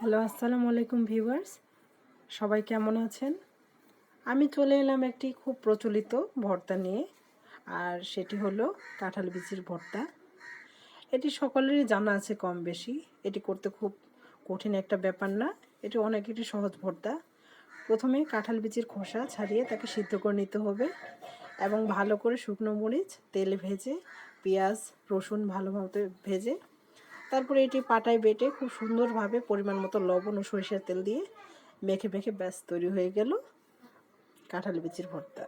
Hello, আসসালামু আলাইকুম viewers. সবাই কেমন আছেন? আমি চলে এলাম একটি খুব প্রচলিত ভর্তা নিয়ে, আর সেটি হলো কাঁঠাল বিচির ভর্তা। এটি সকলেরই জানা আছে কম বেশি। এটি করতে খুব কঠিন একটা ব্যাপার না। এটি একটি সহজ ভর্তা। প্রথমে কাঁঠাল বিচির খোসা ছাড়িয়ে তাকে সিদ্ধ করে নিতে হবে এবং ভালো করে শুকনো মরিচ তেলে ভেজে, পেঁয়াজ রসুন ভালোভাবে ভেজে তারপরে এটি পাটায় বেটে খুব সুন্দরভাবে পরিমাণ মতো লবণ ও সরিষার তেল দিয়ে মেখে মেখে ব্যাস তৈরি হয়ে গেল কাঁঠাল বিচির ভর্তা।